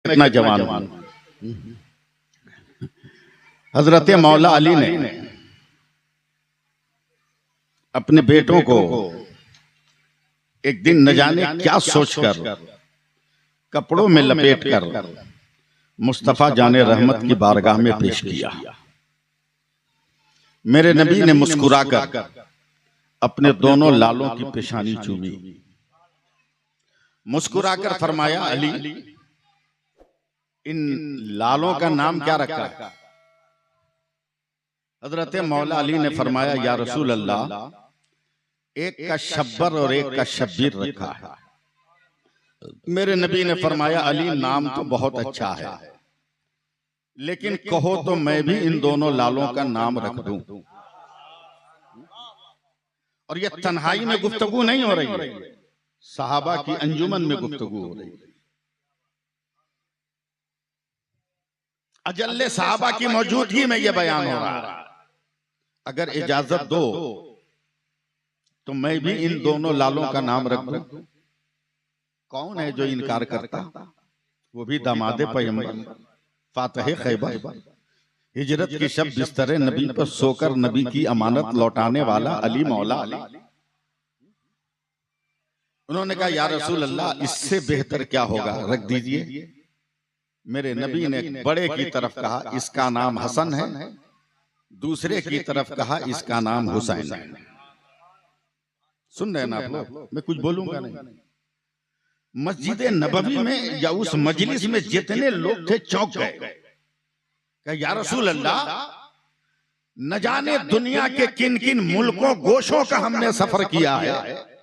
कितना जवान हूं। हजरत मौला अली ने अपने बेटों को एक दिन न जाने क्या सोचकर कपड़ों में लपेटकर मुस्तफा जाने रहमत की बारगाह में पेश किया। मेरे नबी ने मुस्कुराकर अपने दोनों लालों की पेशानी चूमी, मुस्कुराकर फरमाया, अली इन लालों का नाम क्या रखा? हजरत मौला अली ने फरमाया, या रसूल अल्लाह, एक का शब्बर और एक का शब्बीर रखा है। मेरे नबी ने फरमाया, अली नाम तो बहुत अच्छा है, लेकिन कहो तो मैं भी इन दोनों लालों का नाम रख दूं। और ये तन्हाई में गुफ्तगू नहीं हो रही है, सहाबा की अंजुमन में गुफ्तगू हो रही है। अजल्ले सहाबा की मौजूदगी में यह बयान हो रहा है। अगर इजाजत दो तो मैं भी इन दोनों लालों का नाम रख दूं। कौन है जो इनकार करता? वो भी दामादे पैगंबर, फातह खैबर, हिजरत की शब बिस्तरे नबी पर सोकर नबी की अमानत लौटाने वाला अली मौला अली। उन्होंने कहा, या रसूल अल्लाह, इससे बेहतर क्या होगा, रख दीजिए। मेरे नबी ने बड़े की तरफ कहा, इसका नाम हसन है, दूसरे की तरफ कहा, इसका नाम हुसैन है। सुन रहे ना आप लोग? मैं कुछ बोलूंगा नहीं। मस्जिद नबवी में या उस मजलिस में जितने लोग थे चौंक गए। या रसूल अल्लाह, न जाने दुनिया के किन किन मुल्कों गोशों का हमने सफर किया है,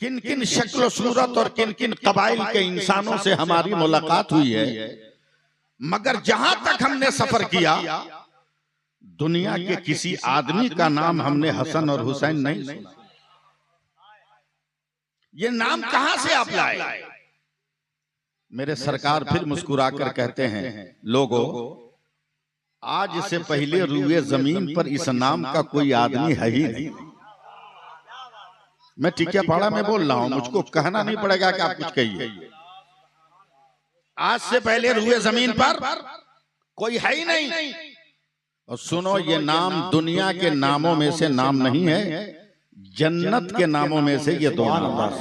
किन किन शक्ल सूरत और किन किन कबाइल के इंसानों से हमारी मुलाकात हुई है, मगर जहां तक हमने सफर किया, दुनिया के किसी आदमी का नाम हमने हसन और हुसैन नहीं सुना। ये नाम कहां से आप लाए? मेरे सरकार फिर मुस्कुराकर कहते हैं, लोगों, आज से पहले रुए जमीन पर इस नाम का कोई आदमी है ही नहीं। मैं टिकियापाड़ा में बोल रहा हूं, मुझको कहना नहीं पड़ेगा कि आप कुछ कहिए। आज से पहले रुए जमीन पर कोई है ही नहीं। और सुनो, ये नाम दुनिया के नामों में से नाम नहीं है, जन्नत के नामों में से ये दो नाम।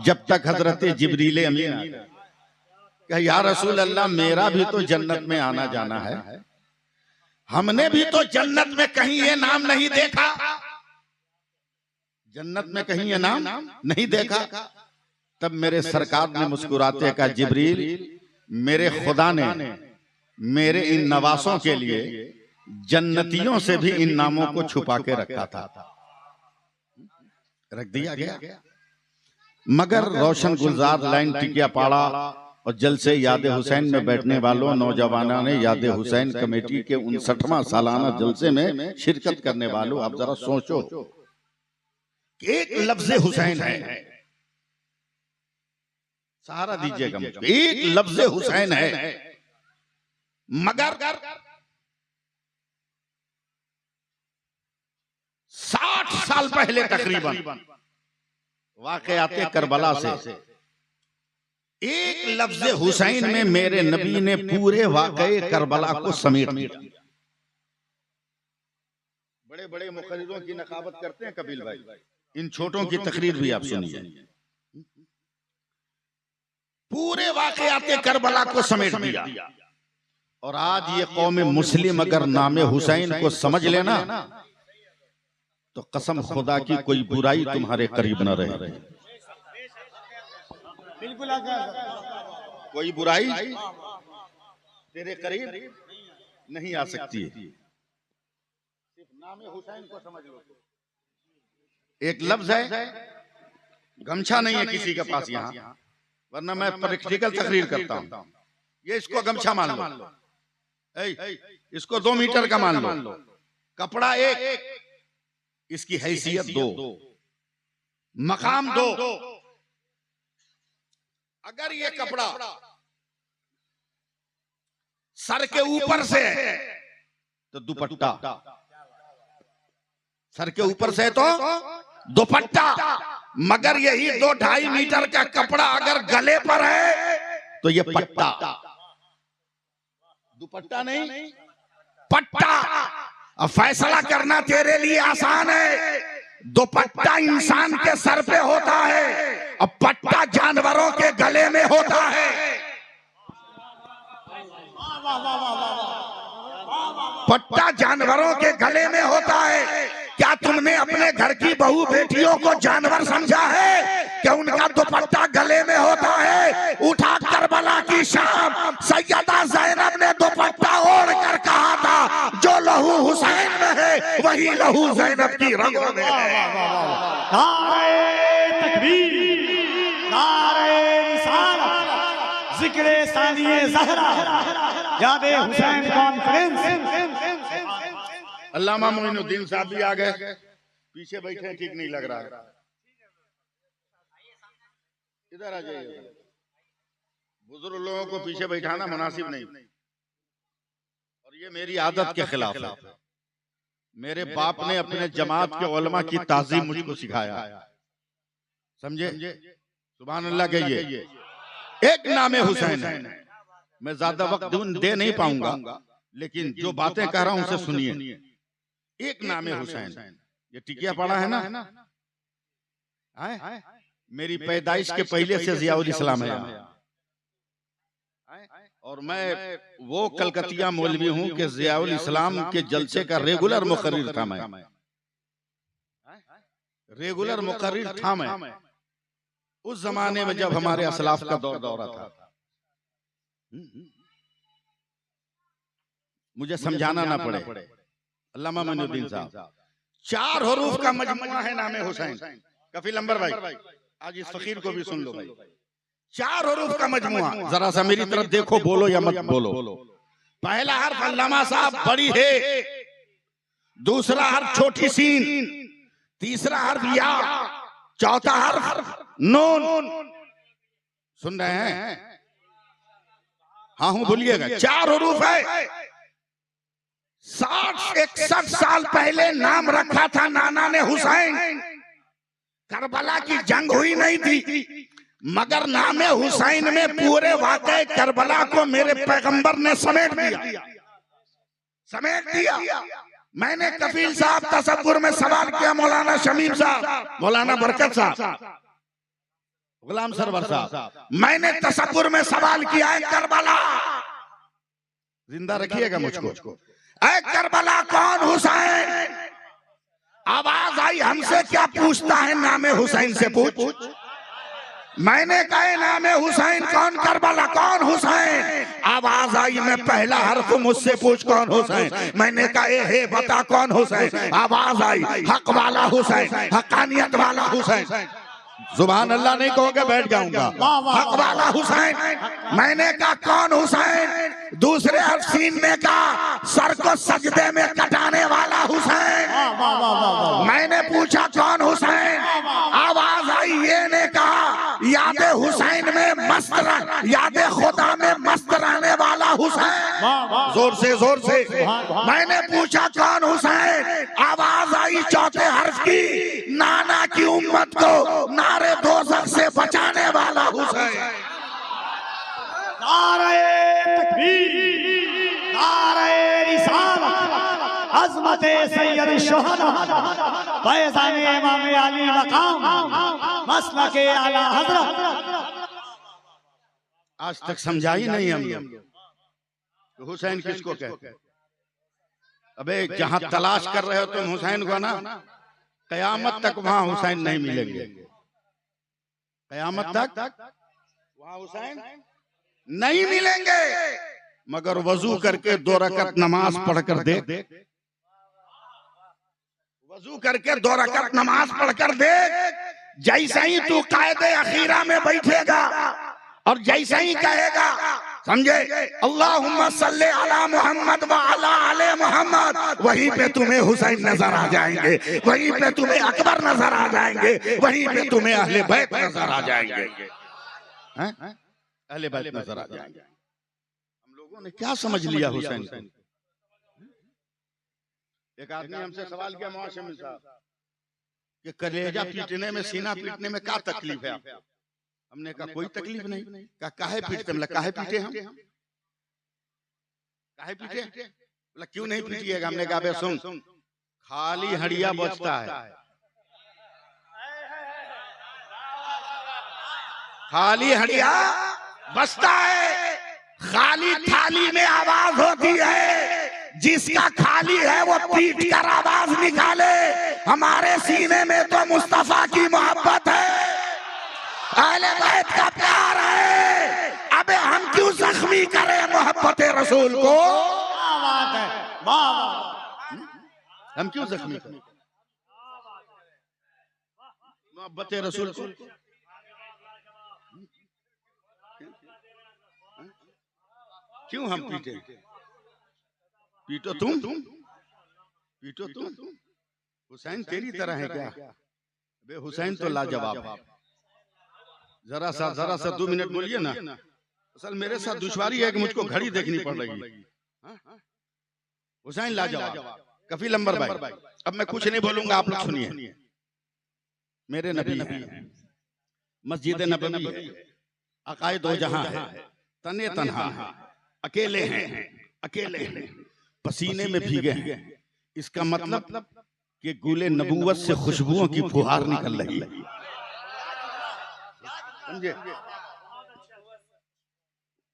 जब तक हजरत जिब्रील अमीन कहा, या रसूल अल्लाह, मेरा भी तो जन्नत में आना जाना है, हमने भी तो जन्नत में कहीं ये नाम नहीं देखा, जन्नत में कहीं ये नाम नहीं देखा। तब मेरे सरकार ने मुस्कुराते कहा, जिब्रील, मेरे खुदा ने मेरे इन नवासों के लिए जन्नतियों से भी इन नामों को छुपा के रखा था। रख दिया गया। मगर रोशन गुलजार लाइन टिकियापाड़ा और जलसे याद हुसैन में बैठने वालों नौजवानों ने याद हुसैन कमेटी के 59वां सालाना जलसे में शिरकत करने वालों, आप जरा सोचो, एक लफ्ज हुसैन है, सहारा दीजिएगा मुझको, एक लफ्ज हुसैन है, मगर 60 साल पहले तकरीबन वाक़याते करबला से एक लफ्ज हुसैन में मेरे नबी ने पूरे वाक़ये करबला को समेट दिया। बड़े बड़े मुक़र्रिरों की नकाबत करते हैं कपिल भाई, इन छोटों की तकरीर भी आप सुनिए। पूरे वाक़याते करबला को समेट दिया। और आज ये कौम मुस्लिम अगर नामे हुसैन को समझ लेना, तो कसम खुदा की कोई बुराई तुम्हारे करीब न रहे। बिल्कुल, कोई बुराई तेरे करीब नहीं आ सकती। सिर्फ नामे हुसैन को समझ लो। एक लफ्ज है, गमछा नहीं है किसी के पास यहाँ, वरना मैं प्रैक्टिकल तकरीर करता हूँ। ये इसको गमछा मान लो, इसको 2 मीटर का मान लो, कपड़ा एक, इसकी हैसियत 2, मकाम 2। अगर ये कपड़ा सर के ऊपर से है तो दुपट्टा, सर के ऊपर से तो दुपट्टा, मगर यही 2-2.5 मीटर का कपड़ा अगर गले पर है तो ये पट्टा, दुपट्टा नहीं पट्टा। अब फैसला करना तेरे लिए आसान है। दुपट्टा इंसान के सर पे होता है और पट्टा जानवरों के गले में होता है। पट्टा जानवरों के गले में होता है। क्या तुमने अपने घर की बहू बेटियों को जानवर समझा है? क्या उनका दुपट्टा गले में होता है? उठा करबला की शाम सैयदा ज़ैनब ने दुपट्टा ओढ़ कर कहा था, जो लहू हुसैन में है वही लहू ज़ैनब की रगों में है। नारे तकबीर, नारे रिसालत, जिक्रे सानिए ज़हरा, यादे हुसैन कॉन्फ्रेंस। अल्लामा मोइनुद्दीन साहब भी आ गए, पीछे बैठे, ठीक नहीं लग रहा है, इधर आ जाइए। बुजुर्ग लोगों को पीछे बैठाना मुनासिब नहीं, और ये मेरी आदत के खिलाफ है। मेरे बाप ने अपने जमात के उलमा की ताज़ीम मुझको सिखाया, समझे? सुभान अल्लाह कहिए। एक नाम हुसैन है। मैं ज्यादा वक्त दे नहीं पाऊंगा, लेकिन जो बातें कह रहा हूं उसे सुनिए। एक नाम हुसैन, ये टिकिया पड़ा है ना, मेरी पैदाइश के पहले से ज़ियाउल इस्लाम है, और मैं वो कलकतिया मौलवी हूं कि ज़ियाउल इस्लाम के जलसे का रेगुलर मुकर्रिर था। मैं रेगुलर मुकर्रिर था मैं उस जमाने में जब हमारे असलाफ का दौरा था। मुझे समझाना ना पड़े। अल्लामा मोइनुद्दीन साहब, 4 हरूफ का मजमुआ है नाम हुसैन। कफील अंबर भाई, आज इस फकीर को भी सुन लो भाई। 4 हरूफ का मजमुआ। जरा सा मेरी तरफ देखो, बोलो या मत बोलो। पहला हर्फ अल्लामा साहब बड़ी है, दूसरा हर्फ छोटी सीन, तीसरा हर्फ या, चौथा हर्फ नून। सुन रहे हैं? हाँ हूं, बोलिएगा। 4 हरूफ है। 60-61 साल पहले नाम रखा था नाना ने हुसैन। करबला की जंग हुई नहीं थी, मगर नाम हुसैन में पूरे वाक़े करबला को मेरे पैगंबर ने समेट दिया। मैंने कफील साहब तसव्वुर में सवाल किया, मौलाना शमीम साहब, मौलाना बरकत साहब, गुलाम सरवर साहब, मैंने तसव्वुर में सवाल किया है, करबला जिंदा रखिएगा मुझको, ऐ करबला कौन हुसैन? आवाज आई, हमसे क्या पूछता है, नाम हुसैन से पूछ। मैंने कहा नाम हुसैन कौन? करबला कौन हुसैन? आवाज आई, मैं पहला हर्फ मुझसे पूछ कौन हुसैन? मैंने कहा हे बता कौन हुसैन? आवाज आई, हक वाला हुसैन, हकानियत वाला हुसैन। सुभान अल्लाह नहीं कहोगे बैठ जाऊंगा। हक वाला हुसैन। मैंने कहा कौन हुसैन? दूसरे हर्फ सीन ने कहा सर को सजदे में कटाने वाला हुसैन। मैंने पूछा कौन हुसैन? आवाज आई, ये ने कहा याद हुसैन में मस्त, याद खुदा में मस्त रहने वाला हुसैन। जोर से। मैंने पूछा कौन हुसैन? आवाज आई चौथे हर्फ की, नाना की उम्मत को नारे दोज़ख से बचाने वाला हुसैन। नारे तकबीर, नारे रिसालत, अज़मत सैयद शुहदा, फैज़ान इमाम अली मकाम, मसलक आला हज़रत। आज तक समझा ही नहीं हम लोग हुसैन किसको कहते हैं। अबे जहां तलाश कर रहे हो तुम हुसैन को ना, कयामत तक वहां हुसैन नहीं मिलेंगे। कयामत तक वहां हुसैन नहीं मिलेंगे, मगर वजू करके 2 रकअत नमाज पढ़कर देख। वजू करके 2 रकअत नमाज पढ़कर देख। जैसे ही तू कायदे अखीरा में बैठेगा और जैसे ही कहेगा, समझे, अल्लाहुम्मा सल्ले अला मोहम्मद व अला आले मोहम्मद, वहीं पे तुम्हें हुसैन नजर आ जाएंगे, वहीं पे तुम्हें अकबर नजर आ जाएंगे, वहीं पे तुम्हें अहले बैत नजर आ जाएंगे। अहले बैत नजर आ जाएंगे। हम लोगों ने क्या समझ लिया हुसैन को? एक आदमी हमसे सवाल किया, मौसम साहब, कि कलेजा पीटने में, सीना पीटने में क्या तकलीफ है आपको? हमने कहा कोई तकलीफ नहीं। कहा काहे पीटते? हमने काहे पीटे? हम काहे पीटे? बोला क्यों नहीं पीटिएगा? हमने कहा बे सुन, खाली हड़िया बचता है, खाली हड़िया बचता है, खाली थाली में आवाज होती है, जिसका खाली है वो पीट कर आवाज निकाले। हमारे सीने में तो मुस्तफा की मोहब्बत है, अहले बैत का प्यार है। अबे हम क्यों जख्मी करें मोहब्बत रसूल को? क्या बात है, वाह वाह। हम क्यों जख्मी करें मोहब्बत रसूल को? क्यों हम पीटे? पीटो तुम, पीटो तुम। हुसैन तेरी तरह है क्या? बे हुसैन तो लाजवाब। जरा सा 2 मिनट बोलिए ना। असल मेरे साथ दुश्वारी है कि मुझको घड़ी देखनी पड़ रही है। हुसैन लाजवाब। कफील अंबर भाई, अब मैं कुछ नहीं बोलूंगा, आप लोग सुनिए। मेरे नबी हैं, मस्जिद नबवी है, अकाए दो जहां है, तने तन्हा है, अकेले हैं, अकेले हैं, पसीने में भीगे हैं। इसका मतलब कि गुले नबूवत से खुशबुओं की फुहार निकल रही है। समझे?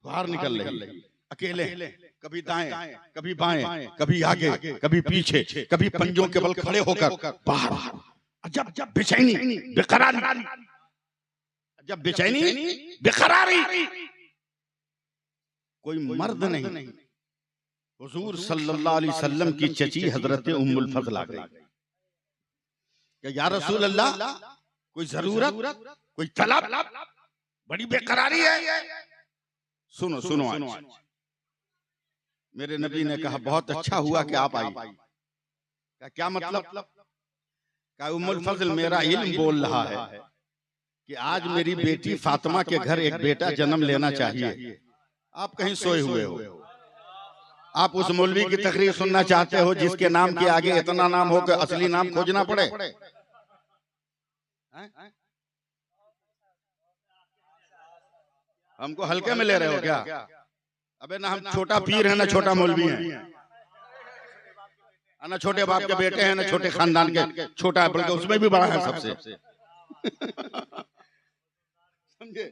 फुहार निकल रही है। अकेले, कभी दाएं, कभी बाएं, कभी आगे, कभी पीछे, कभी पंजों के बल खड़े होकर बाहर। जब जब बेचैनी, बेकरारी, जब बेचैनी, बेकरारी, कोई मर्द नहीं। हुजूर सल्लल्लाहु अलैहि वसल्लम की चची हजरत उम्मुल फज़ल आ गई कि या रसूल अल्लाह, कोई जरूरत, कोई तलब, बड़ी बेकरारी है। सुनो सुनो आज मेरे नबी ने कहा बहुत अच्छा हुआ कि आप आई। क्या मतलब? उम्मुल फज़ल मेरा इल्म बोल रहा है कि आज मेरी बेटी फातिमा के घर एक बेटा जन्म लेना चाहिए। आप कहीं सोए हुए हो, आप उस मौलवी की तकरीर सुनना चाहते हो जिसके नाम के आगे इतना नाम हो कि असली नाम खोजना पड़े। हमको हल्के में ले रहे हो क्या? अबे ना हम छोटा पीर है ना छोटा मौलवी है, ना छोटे बाप के बेटे हैं ना छोटे खानदान के, छोटा है बल्कि उसमें भी बड़ा है सबसे। समझे?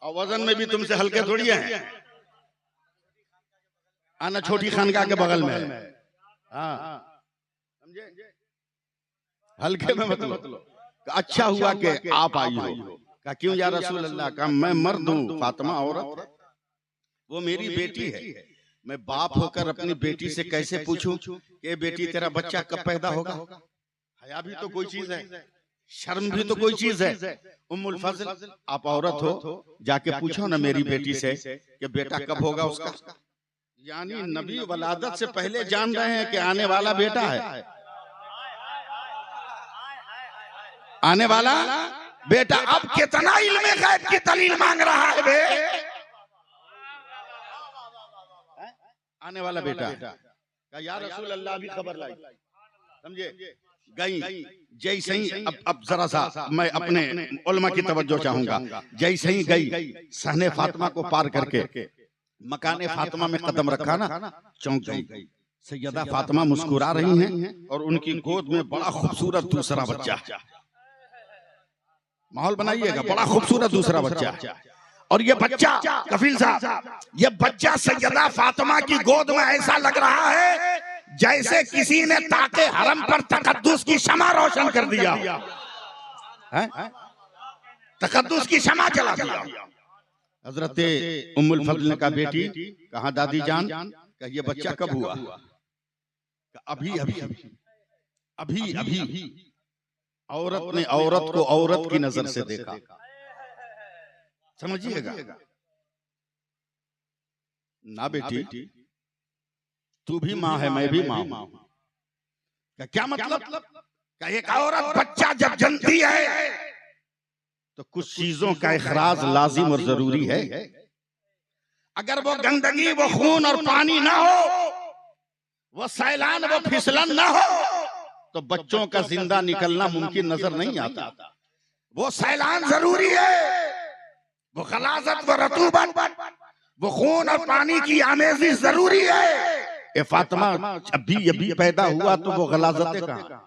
और वजन में भी तुमसे हल्के थोड़ी है। आना छोटी खानका के बगल में है। हाँ समझे? हल्के में मतलब। अच्छा हुआ कि आप आई हो। कहा क्यों या रसूल अल्लाह? का मैं मर्द हूँ, फातिमा औरत, वो मेरी बेटी है। मैं बाप होकर अपनी बेटी से कैसे पूछूं कि बेटी तेरा बच्चा कब पैदा होगा? हया भी तो कोई चीज है, शर्म भी तो कोई चीज है। उम्मुल फज़ल, आप औरत हो, जाके पूछो ना मेरी बेटी से कि बेटा कब होगा उसका। यानी नबी वलादत से पहले जान रहे हैं कि आने वाला बेटा है, आने वाला बेटा। अब कितना इल्मे गैब की दलील मांग रहा है बे? आने वाला बेटा। या रसूल अल्लाह भी खबर लाई। समझे? गई जैसे ही, अब जरा सा मैं अपने उलमा की तवज्जो चाहूंगा। जैसे ही गई, सहने फातिमा को पार करके मकाने फातिमा में कदम रखा ना, चौंक गई। सैयदा फातिमा मुस्कुरा रही हैं और उनकी गोद में बड़ा खूबसूरत दूसरा बच्चा। माहौल बनाइएगा, बड़ा खूबसूरत दूसरा बच्चा। और ये बच्चा, कफील साहब, ये बच्चा सैयदा फातिमा की गोद में ऐसा लग रहा है जैसे किसी ने ताके हरम पर तकद्दुस की शमा रोशन कर दिया है, तकद्दुस की शमा जला दिया। हजरत उम्मुल फज़ल ने कहा बेटी, कहा दादी जान, कहा ये बच्चा कब हुआ? अभी अभी अभी अभी। औरत ने औरत को औरत की नजर से देखा। समझिएगा ना बेटी, तू भी माँ है, मैं भी माँ हूं। क्या मतलब? एक औरत बच्चा जब जनती है तो कुछ चीजों का इखराज लाजिम और जरूरी है। अगर वो गंदगी, वो खून और पानी ना हो, वो सैलान, वो फिसलन ना हो, तो बच्चों का जिंदा निकलना मुमकिन नजर नहीं आता। वो सैलान जरूरी है, वो गलाजत व रतूबत, वो खून और पानी की आमेज़ी जरूरी है। ए फातिमा अभी पैदा हुआ तो वो गलाजतें कहाँ?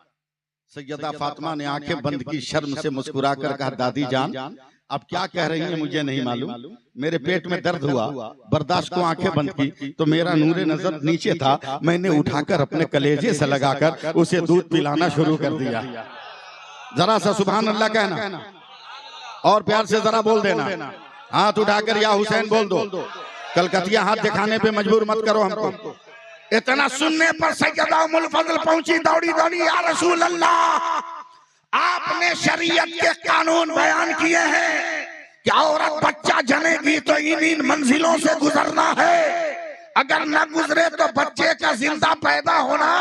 सैयदा फातिमा ने आंखें बंद की, शर्म से मुस्कुराकर कहा, दादी जान आप क्या कह रही हैं मुझे नहीं मालूम, मेरे पेट में दर्द हुआ, बर्दाश्त को आंखें बंद की तो मेरा नूरे नजर नीचे था, मैंने उठाकर अपने कलेजे से लगाकर उसे दूध पिलाना शुरू कर दिया। जरा सा सुभान अल्लाह कहना और प्यार से जरा बोल देना, हाथ उठाकर या हुसैन बोल दो। कलकतिया हाथ दिखाने पे मजबूर मत करो हमको। इतना सुनने पर सैयदा उम्मुल फजल पहुंची दौड़ी दौड़ी, या रसूल अल्लाह आपने शरीयत के कानून बयान किए हैं कि औरत बच्चा जनेगी तो इन मंजिलों से गुजरना है, अगर न गुजरे तो बच्चे का जिंदा पैदा होना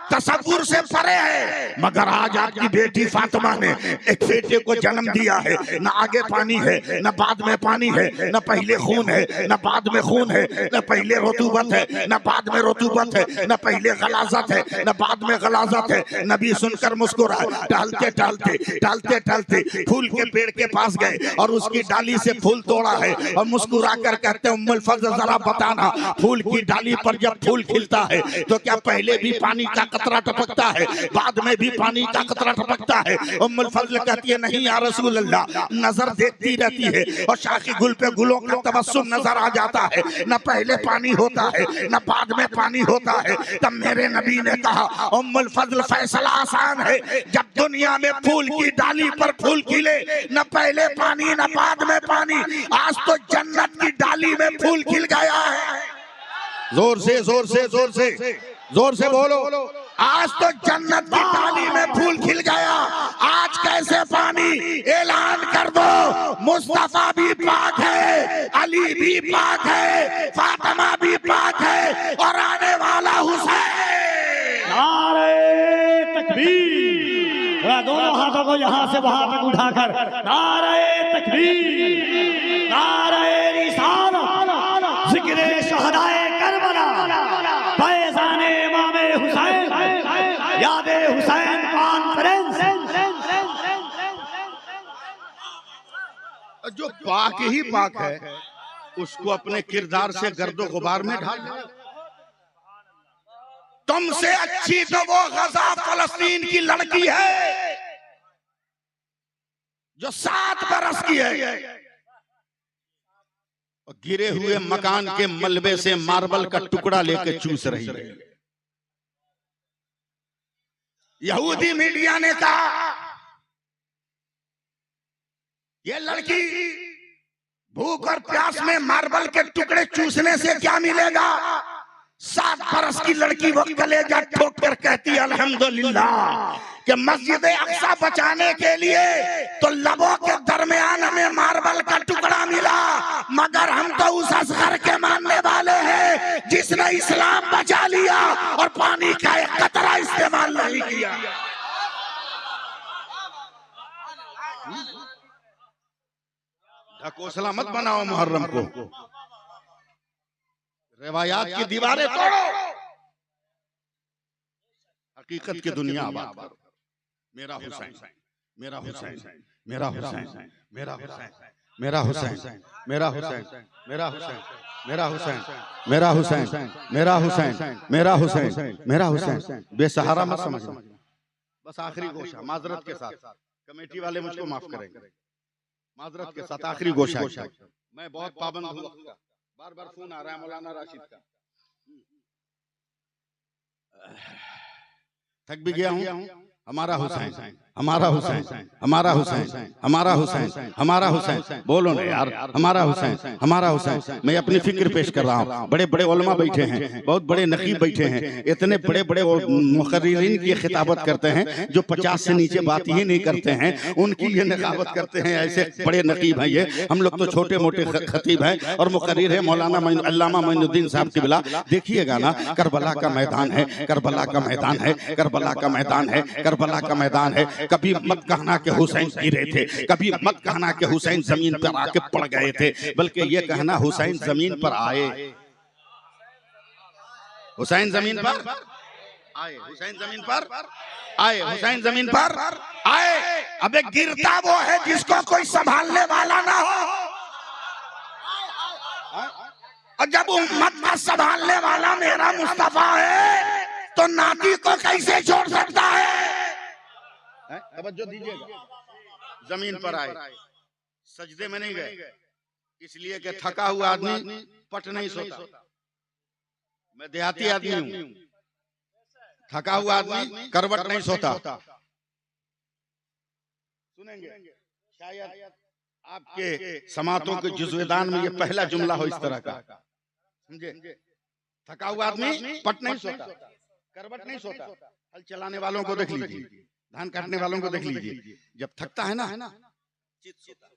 तसव्वुर से परे है। मगर आज आपकी बेटी फातिमा ने एक बेटे को जन्म दिया है, न आगे पानी है न बाद में पानी है, न पहले खून है न बाद में खून है, न पहले रतूबत है न बाद में रतूबत है, न पहले गलाजत है न बाद में गलाजत है। नबी सुनकर मुस्कुराए, टहलते टहलते टहलते टहलते फूल के पेड़ के पास गए और उसकी डाली से फूल तोड़ा है और मुस्कुरा कर कहते हैं, उम्मुल फजल जरा बताना, फूल की डाली पर जब फूल खिलता है तो क्या पहले भी पानी का कतरा टपकता है, बाद में भी पानी का कतरा टपकता है? उम्मुल फजल कहती है, नहीं या रसूल अल्लाह, नजर देखती रहती है और शाखी गुल पे गुलों का तबस्सुम नजर आ जाता है, न पहले पानी होता है न बाद में पानी होता है। तब मेरे नबी ने कहा, उम्मुल फजल फैसला आसान है, जब दुनिया में फूल की डाली पर फूल खिले, न पहले पानी न बाद में पानी, आज तो जन्नत की डाली में फूल खिल गया है। जोर से जोर से जोर से जोर से बोलो, आज तो जन्नत की डाली में फूल खिल गया। आज कैसे पानी? ऐलान कर दो, मुस्तफा भी पाक है, अली भी पाक है, फातिमा भी पाक है और आने वाला हुसैन। नारे तकबीर, दोनों हाथों को यहाँ से वहां तक उठाकर नारे तकबीर, नारे रिसालत, जिक्रे शहदाए करबला, फैज़ाने इमामे हुसैन, यादे हुसैन कॉन्फ्रेंस। जो पाक ही पाक है उसको अपने किरदार से गर्दो गुबार में ढाल दो। तुमसे अच्छी तो वो गजा फलस्तीन की लड़की है जो 7 बरस की है और गिरे हुए मकान के मलबे से मार्बल का टुकड़ा लेकर चूस रही है। यहूदी मीडिया ने कहा ये लड़की भूख और प्यास में मार्बल के टुकड़े चूसने से क्या मिलेगा? 7 बरस की लड़की वो कलेजा ठोक कर कहती है, अल्हम्दुलिल्लाह कि मस्जिद अक्सा बचाने के लिए तो लबों के दरमियान हमें मार्बल का टुकड़ा मिला, मगर हम तो उस असगर के मानने वाले हैं जिसने इस्लाम बचा लिया और पानी का एक कतरा इस्तेमाल नहीं किया। ढकोसला मत बनाओ मुहर्रम को, रिवायात की दीवारें तोड़ो, हकीकत की दुनिया आबाद करो। मेरा हुसैन, मेरा हुसैन, मेरा हुसैन, मेरा हुसैन, मेरा हुसैन, मेरा हुसैन, मेरा हुसैन, मेरा हुसैन, मेरा हुसैन, मेरा हुसैन, मेरा हुसैन, मेरा हुसैन। बेसहारा मत समझना। बस आखिरी गोशा माजरत के साथ, कमेटी वाले मुझको माफ करेंगे, माजरत के साथ आखिरी गोशा। मैं बहुत पाबंद हूँ, बार बार फोन आ रहा है मौलाना राशिद का, थक भी गया हूँ। हमारा हुसैन, हमारा हुसैन, हमारा हुसैन, हमारा हुसैन, हमारा हुसैन, बोलो ना यार, हमारा हुसैन, हमारा हुसैन। मैं अपनी फिक्र पेश कर रहा हूँ। बड़े बड़े उलमा बैठे हैं, बहुत बड़े नकीब बैठे हैं, इतने बड़े बड़े मुकर्रिरीन की खिताबत करते हैं जो 50 से नीचे बात ही नहीं करते हैं, उनकी ये नकाबत करते हैं। ऐसे बड़े नकीब हैं ये, हम लोग तो छोटे मोटे खतीब हैं और मुकर्रिर है मौलाना अल्लामा मोइनुद्दीन साहब किबला। देखिएगा ना, करबला का मैदान है, करबला का मैदान है, करबला का मैदान है, करबला का मैदान है। कभी मत कहना कि हुसैन गिरे थे, कभी मत कहना कि हुसैन जमीन पर आके पड़ गए थे, बल्कि ये कहना हुसैन जमीन पर आए, हुसैन जमीन पर आए, हुसैन जमीन पर आए, हुसैन जमीन पर आए। अबे गिरता वो है जिसको कोई संभालने वाला ना हो। और जब उम्मत का संभालने वाला मेरा मुस्तफा है तो नाती को कैसे छोड़ सकता है? तवज्जो दीजिएगा, जमीन पर आए, सजदे में नहीं गए, इसलिए कि थका हुआ आदमी पट नहीं सोता। मैं देहाती आदमी हूं, थका हुआ आदमी करवट नहीं सोता। सुनेंगे शायद आपके समातों के जुज़्वेदान में ये पहला जुमला हो इस तरह का, समझे? थका हुआ आदमी पट नहीं सोता, करवट नहीं सोता। हल चलाने वालों को देख लीजिए, धान काटने वालों को देख लीजिए, जब थकता है ना चित सोता,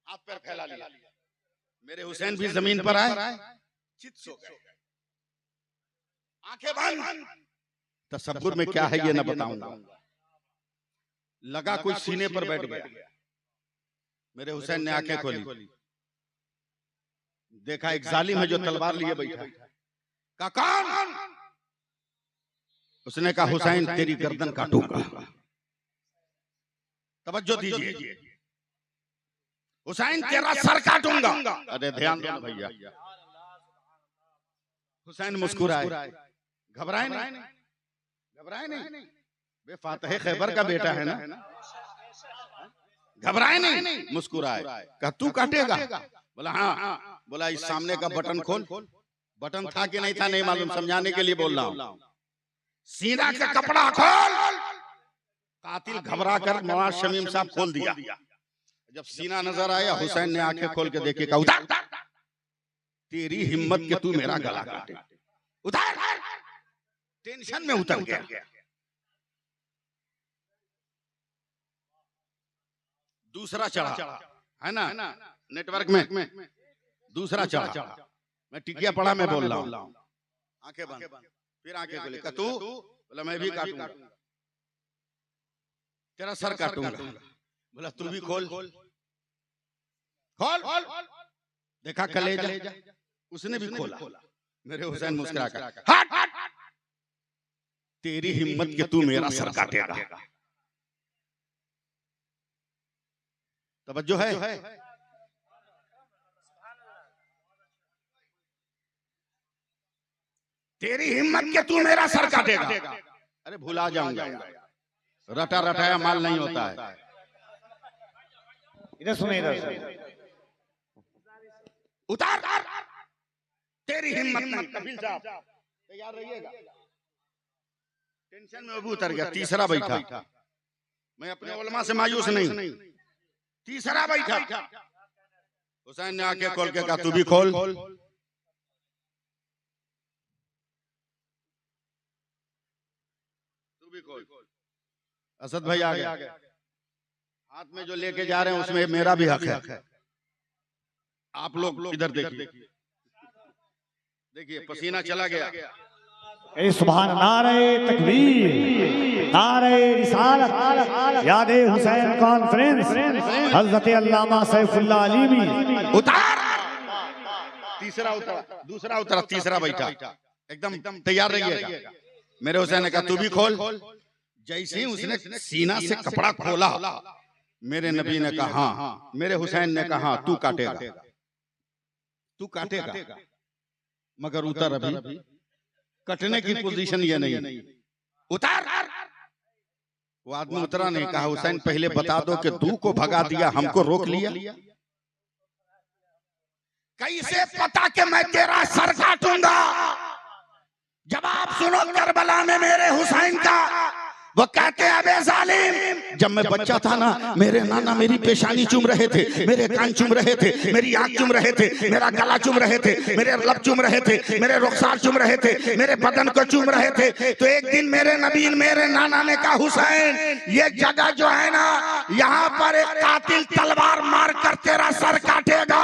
हाथ पैर फैला लिया। मेरे हुसैन भी जमीन पर आए, चित सो गए, आंखें बंद। तसब्बुर में क्या है ये ना बताऊंगा। लगा कोई सीने पर बैठ गया, मेरे हुसैन ने आंखें खोली, देखा एक जालिम है जो तलवार लिए बैठा। कहा कौन? उसने कहा हुसैन तेरी गर्दन काटूंगा। तवज्जो दीजिए, हुसैन तेरा सर काटूंगा। अरे ध्यान दो भैया। हुसैन मुस्कुराए, घबराए नहीं, घबराए नहीं, बे फातह खैबर का बेटा है ना, घबराए नहीं, मुस्कुराए। कहा तू काटेगा? बोला हाँ। बोला इस सामने का बटन खोल। बटन था कि नहीं था नहीं मालूम, समझाने के लिए बोल रहा हूं। सीना का कपड़ा खोल। कातिल घबरा कर नवाज शमीम साहब खोल दिया। जब सीना नजर आया, हुसैन ने आंखें खोल के देखे, कहा उतार, तेरी हिम्मत के तू मेरा गला काटे, उतार। टेंशन में उतर गया। दूसरा चढ़ा है ना नेटवर्क में, दूसरा चढ़ा। मैं टिकिया पड़ा मैं बोल रहा हूं, आंखें बंद, फिर आंखें खोली। कहा तू? बोला मैं भी काटूंगा, तेरा सर काटूंगा। बोला तू भी खोल। देखा कलेजा, उसने भी खोला। मेरे हुसैन मुस्कुरा कर, हट, तेरी हिम्मत के तू मेरा सर काटेगा। तवज्जो है? तेरी हिम्मत के तू मेरा सर काटेगा। अरे भुला जाऊंगा, रटा रटाया माल नहीं होता है। इधर सुने, इधर उतार, तेरी हिम्मत नहीं। कपिल साहब तैयार रहिएगा। टेंशन में वो भी उतर गया। तीसरा बैठा, मैं अपने उलमा से मायूस नहीं। तीसरा बैठा, हुसैन ने आंखें खोल के कहा तू भी खोल। तू भी खोल। असद भाई आ गया, हाथ में जो लेके जा रहे हैं उसमें मेरा भी हक है। आप लोग इधर देखिए, देखिए पसीना चला गया। सुभान नारे तकबीर, नारे रिसालत, यादे हुसैन कॉन्फ्रेंस, हजरत अल्लामा सैफुल्लाह अलीमी। उतार। तीसरा उतरा, दूसरा उतरा, तीसरा बैठा। एकदम तैयार रहिएगा। मेरे हुसैन ने कहा तू भी खोल। जैसे ही उसने सीना से कपड़ा खोला, मेरे नबी ने कहा हाँ। मेरे हुसैन ने कहा तू काटेगा, तू काटेगा, मगर उतर अभी। कटने की पोजीशन ये नहीं, उतार। वो आदमी उतरा नहीं। कहा हुसैन पहले बता दो कि तू को भगा दिया, हमको रोक लिया। कैसे पता कि मैं तेरा सर काटूंगा? जवाब सुनो करबला में मेरे हुसैन का। वो कहते हैं अबे जालिम, जब मैं बच्चा था ना, मेरे नाना मेरी पेशानी चूम रहे थे, मेरे कान चूम रहे थे, मेरी आंख चूम रहे थे, मेरा गला चूम रहे थे, मेरे लब चूम रहे थे, मेरे रुखसार चूम रहे थे, मेरे बदन को चूम रहे थे। तो एक दिन मेरे नबी मेरे नाना ने कहा हुसैन ये जगह जो है ना, यहाँ पर एक कातिल तलवार मार कर तेरा सर काटेगा,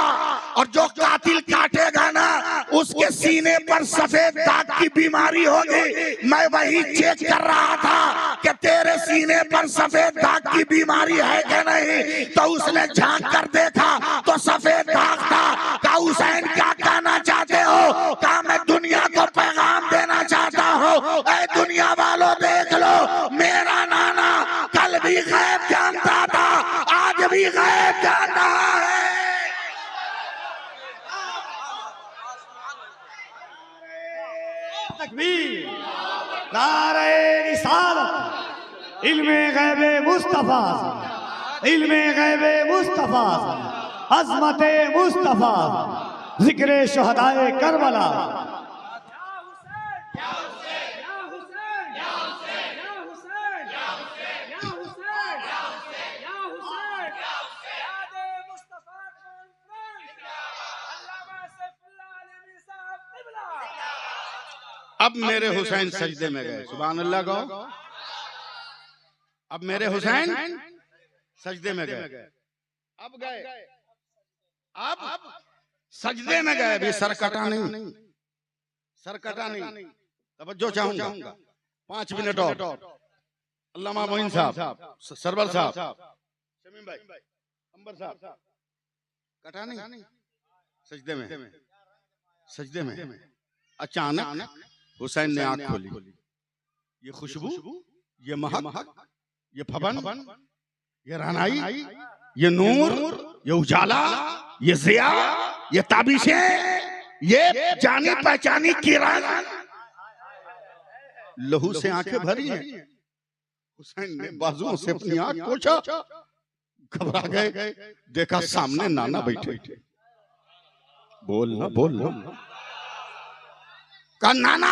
और जो कातिल काटेगा ना उसके सीने पर सफेद दाग की बीमारी होगी। मैं वही चेक कर रहा था कि तेरे सीने पर सफेद दाग की बीमारी है कि नहीं। तो उसने झांक कर देखा तो सफेद दाग था। कहा हुसैन क्या कहना चाहते हो? कहा मैं दुनिया को पैगाम देना चाहता हूँ, ऐ दुनिया वालों देख लो, मेरा नाना कल भी गैब जानता था, आज भी गैब जान रहा है। तकबीर, नारे रिसालत, इल्मे गैबे मुस्तफा, इल्मे गैबे मुस्तफा, अज़मते मुस्तफा, जिक्रे शुहदाए करबला। अब मेरे हुसैन सजदे में गए, सुभान अल्लाह कहो। अब मेरे हुसैन सजदे में गए, अब गए, अब सजदे में गए, भी सर कटा नहीं, सर कटा नहीं। तवज्जो चाहूंगा, 5 मिनट और। अल्लामा मोइन साहब, सरवर साहब, शमीम भाई, अंबर साहब, कटा नहीं, सजदे में, सजदे में। अचानक हुसैन ने आंख खोली, ये खुशबू, ये महक, ये फबन, ये रहनाई, ये नूर, ये उजाला, ये ज़िया, ये ताबिशें, ये जानी पहचानी किरण, लहू से आंखें भरी हैं। हुसैन ने बाजुओं से अपनी आंख पोंछा, घबरा गए, देखा सामने नाना बैठे। बोलना, बोलना, का नाना।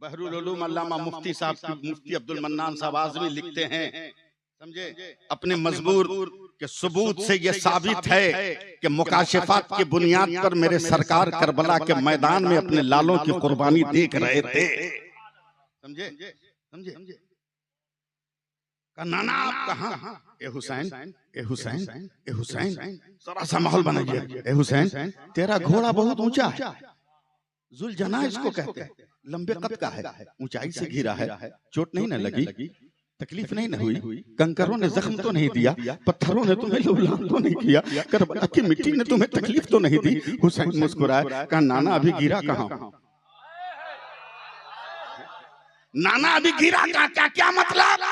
बहरुल उलूम अल्लामा मुफ्ती साहब की, मुफ्ती अब्दुल मन्नान साहब आज़मी लिखते हैं, समझे, अपने मजबूर के सबूत से ये साबित है कि मुकाशिफात की बुनियाद पर मेरे सरकार करबला के मैदान में अपने लालों की कुर्बानी देख रहे थे। समझे, समझे। का नाना आप कहाँ? ए हुसैन, ए हुसैन, ए हुसैन, जरा सा माहौल बनाइए। ए हुसैन, तेरा घोड़ा बहुत ऊंचा है, जुलजना इसको कहते हैं, लंबे कद का है, ऊंचाई से घिरा है, चोट नहीं न लगी, तकलीफ नहीं न हुई, कंकरों ने जख्म तो नहीं दिया, पत्थरों ने तुम्हें लुभान तो नहीं किया, करबला की मिट्टी ने तुम्हें तकलीफ तो नहीं दी। हुसैन मुस्कुराया, कहा नाना अभी गिरा कहाँ? नाना अभी गिरा कहाँ? क्या मतलब?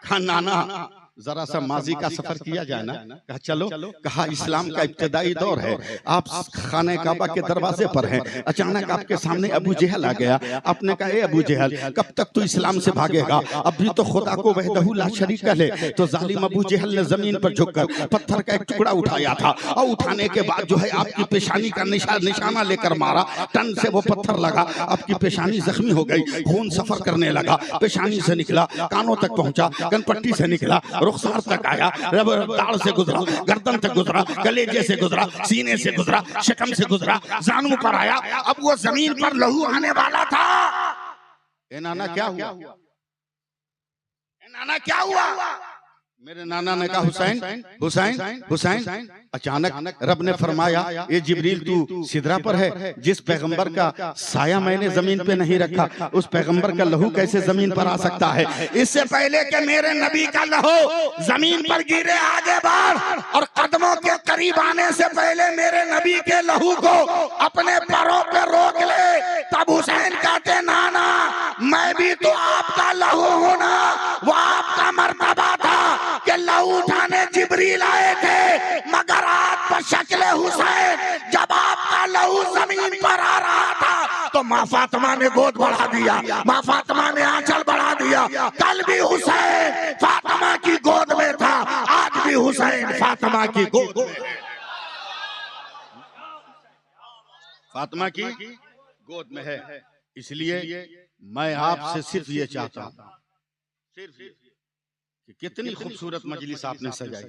कहा नाना जरा सा माजी का सफर किया जाए ना। कहा चलो। कहा इस्लाम का इब्तिदाई दौर है, आप खाने काबा के दरवाजे पर हैं, अचानक आपके सामने अबू जहल आ गया। आपने कहा ए अबू जहल, कब तक तू इस्लाम से भागेगा? अभी तो खुदा को वहदहू ला शरीक है। तो जालिम अबू जहल ने जमीन पर झुककर पत्थर का एक टुकड़ा उठाया था, और उठाने के बाद जो है आपकी पेशानी का निशाना लेकर मारा, टन से वो पत्थर लगा, आपकी पेशानी जख्मी हो गई, खून सफर करने लगा, पेशानी से निकला, कानों तक पहुंचा, कनपट्टी से निकला, रुखसार तक आया, दाढ़ से गुजरा, गर्दन तक गुजरा, कलेजे से गुजरा, सीने से गुजरा, शकम से गुजरा, जानू पर आया। अब वो जमीन पर लहू आने वाला था। ए नाना क्या हुआ? ए नाना क्या हुआ? मेरे नाना ने कहा हुसैन, हुसैन, हुसैन। अचानक रब ने फरमाया, ये जिब्रील तू सिदरा पर है, जिस पैगंबर का साया मैंने जमीन पे नहीं रखा, उस पैगंबर का लहू कैसे जमीन पर आ सकता है? इससे पहले कि मेरे नबी का लहू जमीन पर गिरे आगे बढ़, और कदमों के करीब आने से पहले मेरे नबी के लहू को अपने पैरों पे रोक ले। तब हुसैन कहते, नाना मैं भी तो आपका लहू हूं ना, वो आपका मर्तबा था कि लहू उठाने जिब्रील आए थे, मगर आप बशक्ल हुसैन जब आपका लहू जमीन पर आ रहा था तो माँ फातिमा ने गोद बढ़ा दिया, माँ फातिमा ने आंचल बढ़ा दिया। कल भी हुसैन फातिमा की गोद में था, आज भी हुसैन फातिमा की गोद में, फातिमा की गोद में है। इसलिए मैं आपसे सिर्फ ये चाहता हूं, सिर्फ कि कितनी खूबसूरत मजलिस आपने सजाई।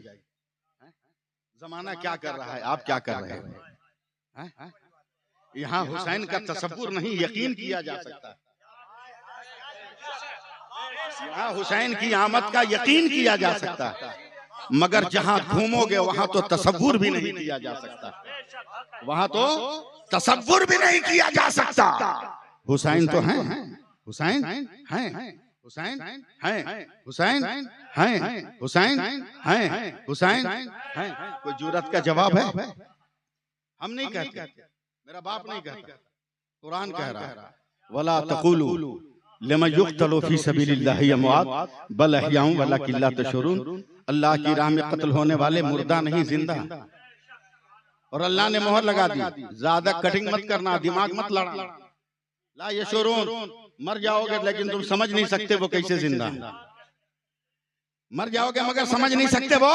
जमाना क्या कर रहा है, आप क्या कर रहे हैं? यहाँ हुसैन का तसव्वुर नहीं, यकीन किया जा सकता है। यहाँ हुसैन की आमद का यकीन किया जा सकता है, मगर जहाँ घूमोगे वहां तो तसव्वुर भी नहीं किया जा सकता, वहां तो तसव्वुर भी नहीं किया जा सकता। हुसैन तो हैं, हुसैन हैं, हुसैन हैं, हुसैन हैं, हुसैन हैं, हुसैन हैं। कोई जुर्रत का जवाब है? हम नहीं कहते, मेरा बाप नहीं कहता, कुरान कह रहा है, वला तक़ूलू लिमन युक़्तलू फ़ी सबीलिल्लाहि अमवात बल अहयाउन वलाकिन ला तशऊरून। अल्लाह की राह में कत्ल होने वाले मुर्दा नहीं, जिंदा। और अल्लाह ने मोहर लगा दी, ज्यादा कटिंग मत करना, दिमाग मत लड़ा। ला ये शोरून, मर जाओगे लेकिन तुम समझ नहीं सकते वो कैसे जिंदा है। मर जाओगे मगर समझ नहीं सकते वो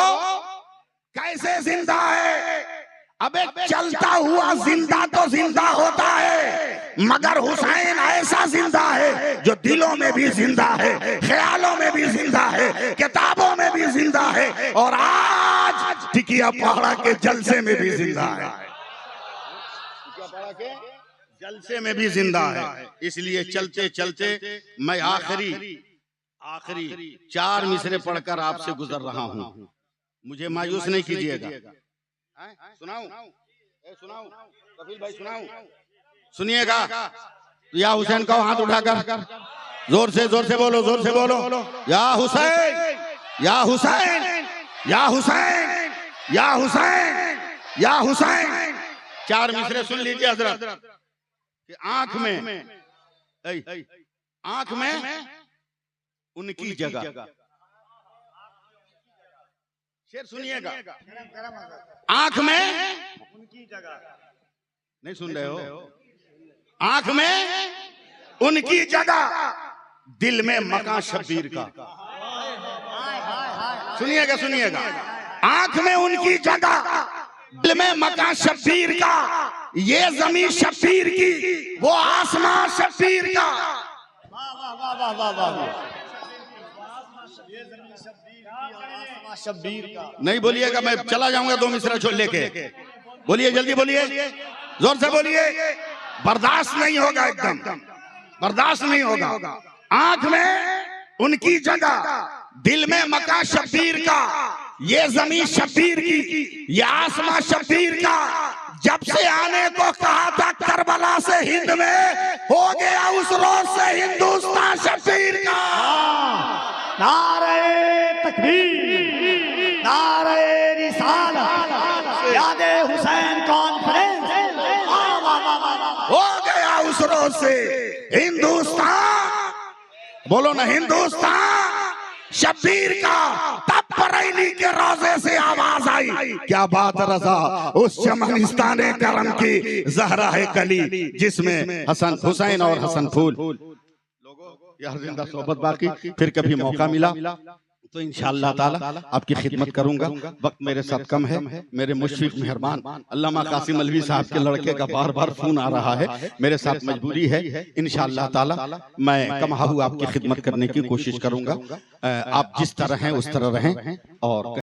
कैसे जिंदा है। अबे चलता हुआ जिंदा तो जिंदा होता है, मगर हुसैन ऐसा जिंदा है जो दिलों में भी जिंदा है, ख्यालों में भी जिंदा है, किताबों में भी जिंदा है, और आज टिकिया पहाड़ा के जलसे में भी जिंदा है। जलसे में भी जिंदा है। इसलिए चलते चलते मैं आखिरी 4 मिसरे पढ़कर आपसे गुजर रहा हूँ। मुझे मायूस नहीं कीजिएगा। सुनाऊं? सुनाऊं? कपिल भाई सुनाऊं? सुनिएगा। या हुसैन कहो हाथ उठाकर, जोर से बोलो, जोर से बोलो। या हुसैन, या हुसैन, या हुसैन, या हुसैन, या हुसैन। 4 मिसरे सुन लीजिए हजरत। कि आंख में उनकी जगह, शेर सुनिएगा। आंख में उनकी जगह, नहीं सुन रहे हो? आंख में उनकी जगह, दिल में मकान शब्बीर का। सुनिएगा। आंख में उनकी जगह, दिल में मकान शब्बीर का, ये जमीन शब्बीर की, वो आसमां शब्बीर का। शब्बीर का। नहीं बोलिएगा, मैं चला जाऊंगा 2 मिसरा छोड़ लेके। बोलिए, जल्दी बोलिए, जोर से बोलिए। बर्दाश्त नहीं होगा, एकदम बर्दाश्त नहीं होगा। आंख में उनकी जगह, दिल में मकान शब्बीर का, ये जमीन शब्बीर की, ये आसमां शब्बीर का। जब से आने को कहा था करबला से हिंद में, हो गया उस रोज से हिंदुस्तान शब्बीर का। नारे तकबीर, नारे रिसालत, यादे हुसैन कॉन्फ्रेंस। हो गया उस रोज से हिंदुस्तान, बोलो ना हिंदुस्तान शब्बीर का। तब बरेली के रोजे से आवाज आई, क्या बात रजा उस चमनिस्तान करम की जहरा है कली, जिसमें हसन हुसैन और हसन फूल। लोगों यार जिंदा सोहबत बाकी, फिर कभी मौका मिला तो इंशाअल्लाह ताला आपकी खिदमत करूंगा। वक्त मेरे साथ कम है। मेरे मुशफिक मेहरबान अल्लामा कासिम अलवी साहब के लड़के का बार फोन आ रहा है, मेरे साथ मजबूरी है। इंशाअल्लाह ताला मैं कमाहू आपकी खिदमत करने की कोशिश करूंगा। आप जिस तरह हैं उस तरह रहें और